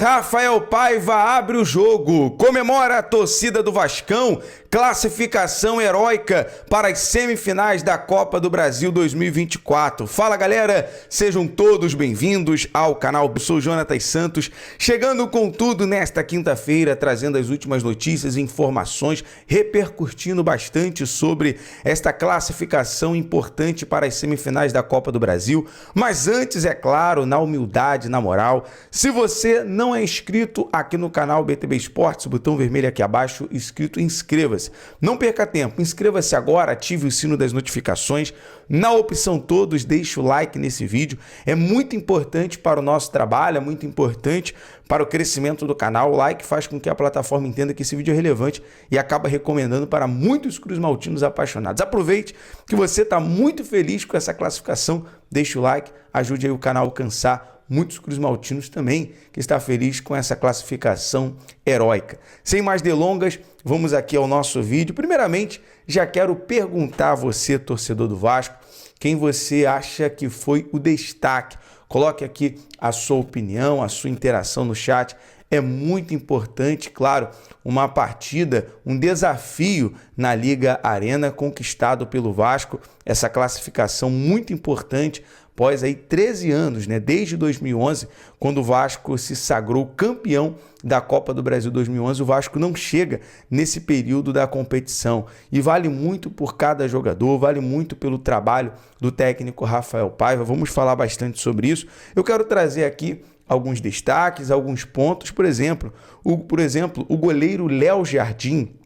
Rafael Paiva abre o jogo, comemora a torcida do Vascão, classificação heróica para as semifinais da Copa do Brasil 2024. Fala galera, sejam todos bem-vindos ao canal. Eu sou o Jonatas Santos, chegando com tudo nesta quinta-feira, trazendo as últimas notícias e informações, repercutindo bastante sobre esta classificação importante para as semifinais da Copa do Brasil. Mas antes, é claro, na humildade, na moral, se você não é inscrito aqui no canal BTB Esportes, o botão vermelho aqui abaixo, inscrito, inscreva-se. Não perca tempo, inscreva-se agora, ative o sino das notificações. Na opção todos, deixe o like nesse vídeo. É muito importante para o nosso trabalho, é muito importante para o crescimento do canal. O like faz com que a plataforma entenda que esse vídeo é relevante e acaba recomendando para muitos cruzmaltinos apaixonados. Aproveite que você está muito feliz com essa classificação, deixe o like, ajude aí o canal a alcançar muitos cruzmaltinos também, que está feliz com essa classificação heróica. Sem mais delongas, vamos aqui ao nosso vídeo. Primeiramente, já quero perguntar a você, torcedor do Vasco, quem você acha que foi o destaque. Coloque aqui a sua opinião, a sua interação no chat. É muito importante, claro, uma partida, um desafio na Liga Arena conquistado pelo Vasco, essa classificação muito importante após aí 13 anos, né? Desde 2011, quando o Vasco se sagrou campeão da Copa do Brasil 2011, o Vasco não chega nesse período da competição e vale muito por cada jogador, vale muito pelo trabalho do técnico Rafael Paiva. Vamos falar bastante sobre isso. Eu quero trazer aqui alguns destaques, alguns pontos. Por exemplo, o goleiro Léo Jardim,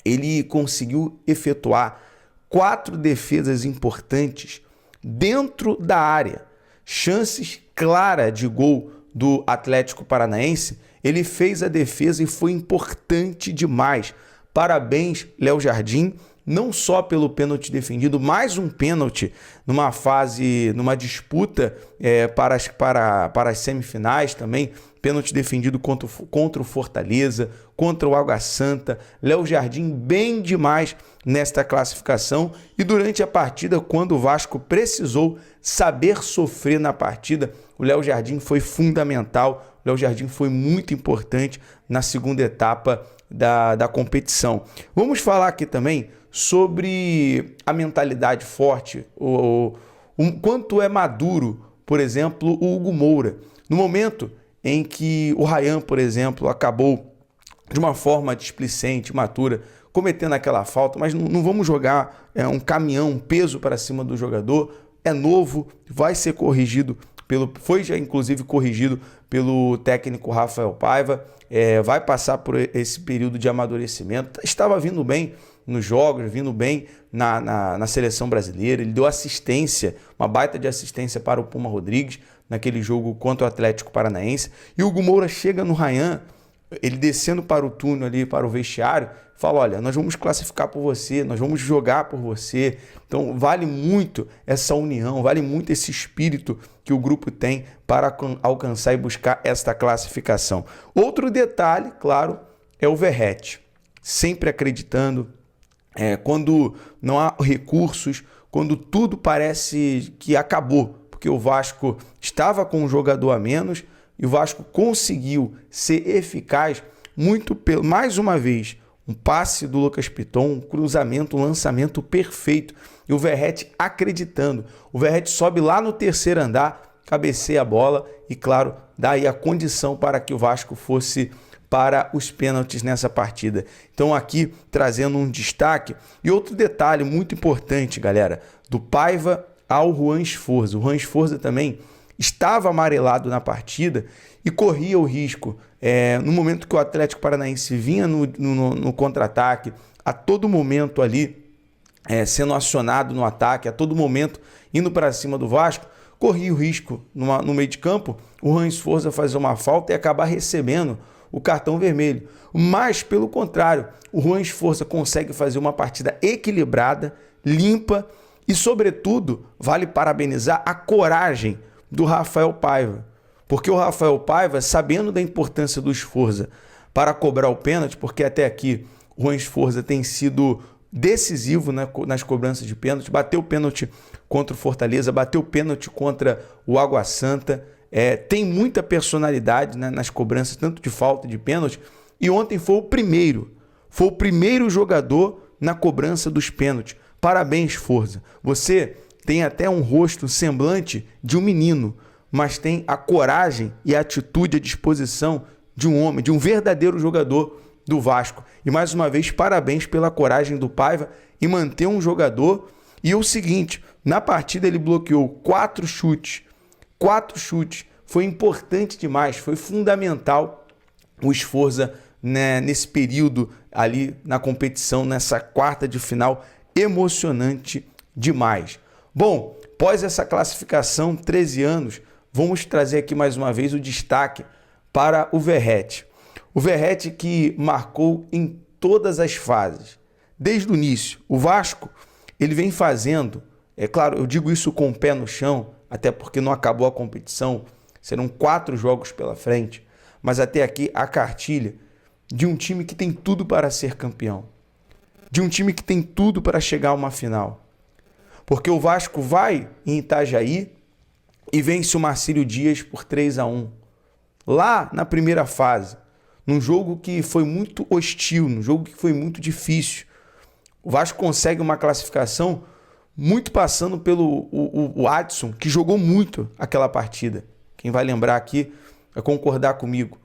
ele conseguiu efetuar 4 defesas importantes dentro da área, chances claras de gol do Atlético Paranaense. Ele fez a defesa e foi importante demais. Parabéns, Léo Jardim, não só pelo pênalti defendido, mais um pênalti numa disputa para as semifinais também, pênalti defendido contra o Fortaleza, contra o Água Santa. Léo Jardim bem demais nesta classificação, e durante a partida, quando o Vasco precisou saber sofrer na partida, o Léo Jardim foi fundamental, o Léo Jardim foi muito importante na segunda etapa da competição. Vamos falar aqui também sobre a mentalidade forte, o quanto é maduro, por exemplo, o Hugo Moura. No momento em que o Ryan, por exemplo, acabou de uma forma displicente, matura, cometendo aquela falta, mas não vamos jogar um caminhão, um peso para cima do jogador. É novo, vai ser corrigido, foi já inclusive corrigido pelo técnico Rafael Paiva, vai passar por esse período de amadurecimento. Estava vindo bem nos jogos, vindo bem na seleção brasileira. Ele deu assistência, uma baita de assistência para o Puma Rodrigues naquele jogo contra o Atlético Paranaense. E o Hugo Moura chega no Ryan, ele descendo para o túnel ali, para o vestiário, fala: olha, nós vamos classificar por você, nós vamos jogar por você. Então vale muito essa união, vale muito esse espírito que o grupo tem para alcançar e buscar esta classificação. Outro detalhe, claro, é o Verratti, sempre acreditando, quando não há recursos, quando tudo parece que acabou, porque o Vasco estava com um jogador a menos e o Vasco conseguiu ser eficaz mais uma vez. Um passe do Lucas Piton, um cruzamento, um lançamento perfeito. E o Verratti acreditando. O Verratti sobe lá no terceiro andar, cabeceia a bola e, claro, dá aí a condição para que o Vasco fosse para os pênaltis nessa partida. Então aqui trazendo um destaque. E outro detalhe muito importante, galera, do Paiva ao Juan Sforza. O Juan Sforza também estava amarelado na partida e corria o risco, no momento que o Atlético Paranaense vinha no contra-ataque, a todo momento ali sendo acionado no ataque, a todo momento indo para cima do Vasco, corria o risco no meio de campo, o Juan Sforza fazer uma falta e acabar recebendo o cartão vermelho. Mas, pelo contrário, o Juan Sforza consegue fazer uma partida equilibrada, limpa e, sobretudo, vale parabenizar a coragem do Rafael Paiva, porque o Rafael Paiva, sabendo da importância do Sforza para cobrar o pênalti, porque até aqui o Juan Sforza tem sido decisivo nas cobranças de pênalti, bateu o pênalti contra o Fortaleza, bateu o pênalti contra o Água Santa, tem muita personalidade, né, nas cobranças, tanto de falta e de pênalti. E ontem foi o primeiro jogador na cobrança dos pênaltis. Parabéns, Forza. Você tem até um rosto, um semblante de um menino, mas tem a coragem e a atitude, a disposição de um homem, de um verdadeiro jogador do Vasco. E mais uma vez, parabéns pela coragem do Paiva em manter um jogador. E o seguinte, na partida ele bloqueou 4 chutes. 4 chutes. Foi importante demais, foi fundamental o Sforza, né, nesse período ali na competição, nessa quarta de final, emocionante demais. Bom, após essa classificação, 13 anos, vamos trazer aqui mais uma vez o destaque para o Verratti. O Verratti que marcou em todas as fases, desde o início. O Vasco, ele vem fazendo, é claro, eu digo isso com o pé no chão, até porque não acabou a competição, serão 4 jogos pela frente, mas até aqui a cartilha de um time que tem tudo para ser campeão, de um time que tem tudo para chegar a uma final. Porque o Vasco vai em Itajaí e vence o Marcílio Dias por 3-1. Lá na primeira fase, num jogo que foi muito hostil, num jogo que foi muito difícil. O Vasco consegue uma classificação muito passando pelo o Adson, que jogou muito aquela partida. Quem vai lembrar aqui vai concordar comigo.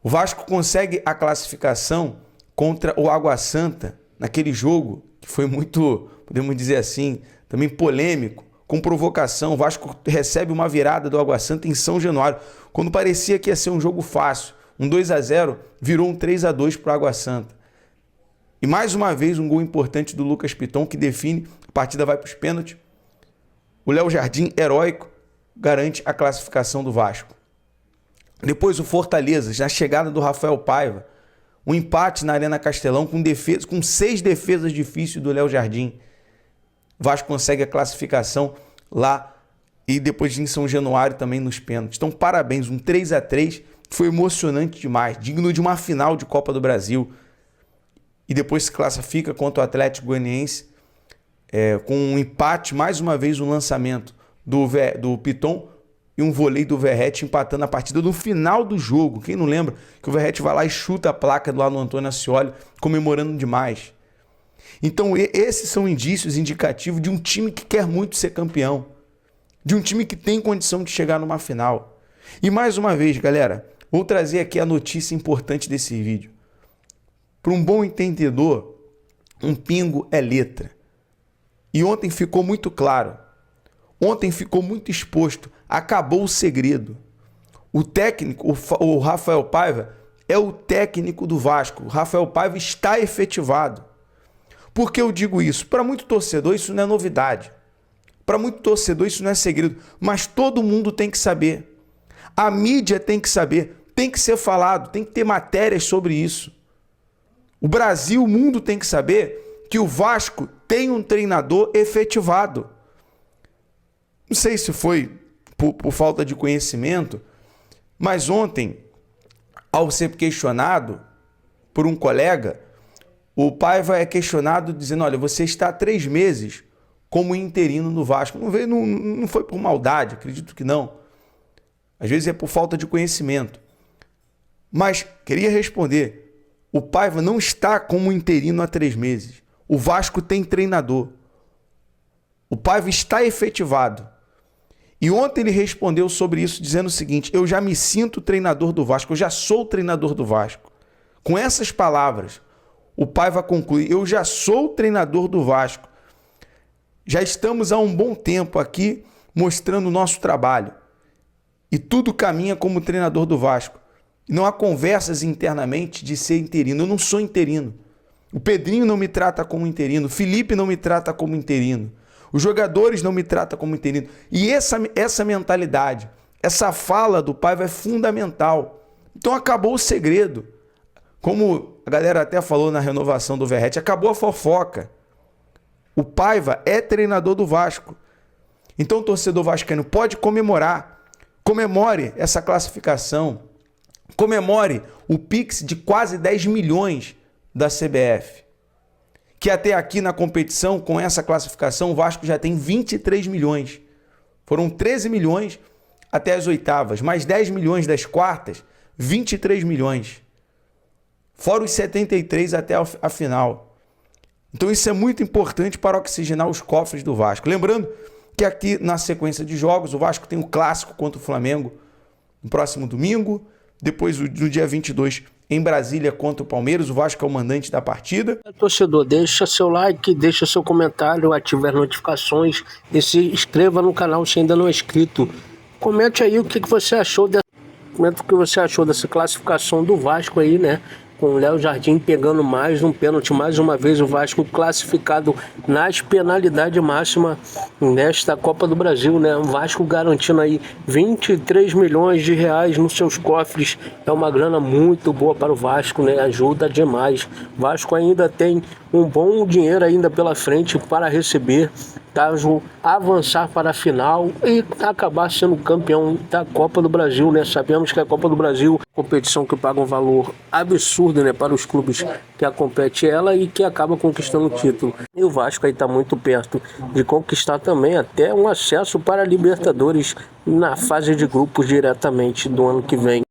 O Vasco consegue a classificação contra o Água Santa, naquele jogo que foi muito, podemos dizer assim, também polêmico, com provocação. O Vasco recebe uma virada do Água Santa em São Januário, quando parecia que ia ser um jogo fácil. Um 2-0 virou um 3-2 para o Água Santa. E mais uma vez um gol importante do Lucas Piton, que define, a partida vai para os pênaltis. O Léo Jardim, heróico, garante a classificação do Vasco. Depois o Fortaleza, na chegada do Rafael Paiva, um empate na Arena Castelão com 6 defesas difíceis do Léo Jardim. O Vasco consegue a classificação lá e depois em São Januário também nos pênaltis. Então parabéns, um 3-3, foi emocionante demais, digno de uma final de Copa do Brasil. E depois se classifica contra o Atlético Goianiense, com um empate, mais uma vez um lançamento do Piton e um voleio do Verratti empatando a partida no final do jogo. Quem não lembra que o Verratti vai lá e chuta a placa lá no Antônio Ascioli, comemorando demais. Então esses são indícios indicativos de um time que quer muito ser campeão, de um time que tem condição de chegar numa final. E mais uma vez, galera, vou trazer aqui a notícia importante desse vídeo. Para um bom entendedor, um pingo é letra. E ontem ficou muito claro. Ontem ficou muito exposto. Acabou o segredo. O técnico, o Rafael Paiva, é o técnico do Vasco. O Rafael Paiva está efetivado. Por que eu digo isso? Para muito torcedor isso não é novidade. Para muito torcedor isso não é segredo. Mas todo mundo tem que saber. A mídia tem que saber. Tem que ser falado. Tem que ter matérias sobre isso. O Brasil, o mundo tem que saber que o Vasco tem um treinador efetivado. Não sei se foi por falta de conhecimento, mas ontem, ao ser questionado por um colega, o Paiva é questionado dizendo, olha, você está há 3 meses como interino no Vasco. Não foi por maldade, acredito que não. Às vezes é por falta de conhecimento. Mas queria responder, o Paiva não está como interino há 3 meses. O Vasco tem treinador. O Paiva está efetivado. E ontem ele respondeu sobre isso dizendo o seguinte, eu já me sinto treinador do Vasco, eu já sou treinador do Vasco. Com essas palavras, o Paiva conclui, eu já sou treinador do Vasco. Já estamos há um bom tempo aqui mostrando o nosso trabalho. E tudo caminha como treinador do Vasco. Não há conversas internamente de ser interino. Eu não sou interino. O Pedrinho não me trata como interino. O Felipe não me trata como interino. Os jogadores não me tratam como interino. E essa mentalidade, essa fala do Paiva é fundamental. Então acabou o segredo. Como a galera até falou na renovação do Verratti, acabou a fofoca. O Paiva é treinador do Vasco. Então o torcedor vascaíno pode comemorar. Comemore essa classificação. Comemore o Pix de quase 10 milhões da CBF. Que até aqui na competição, com essa classificação, o Vasco já tem 23 milhões. Foram 13 milhões até as oitavas, mais 10 milhões das quartas, 23 milhões. Fora os 73 até a final. Então isso é muito importante para oxigenar os cofres do Vasco. Lembrando que aqui na sequência de jogos, o Vasco tem um clássico contra o Flamengo no próximo domingo, depois no dia 22 em Brasília contra o Palmeiras. O Vasco é o mandante da partida. Torcedor, deixa seu like, deixa seu comentário, ative as notificações e se inscreva no canal se ainda não é inscrito. Comente aí o que você achou dessa classificação do Vasco aí, né? Com o Léo Jardim pegando mais um pênalti, mais uma vez o Vasco classificado nas penalidades máximas nesta Copa do Brasil, né? O Vasco garantindo aí 23 milhões de reais nos seus cofres, é uma grana muito boa para o Vasco, né? Ajuda demais. O Vasco ainda tem um bom dinheiro ainda pela frente para receber, caso avançar para a final e acabar sendo campeão da Copa do Brasil, né? Sabemos que a Copa do Brasil é uma competição que paga um valor absurdo, né, para os clubes que a compete ela e que acaba conquistando o título. E o Vasco aí está muito perto de conquistar também até um acesso para a Libertadores na fase de grupos diretamente do ano que vem.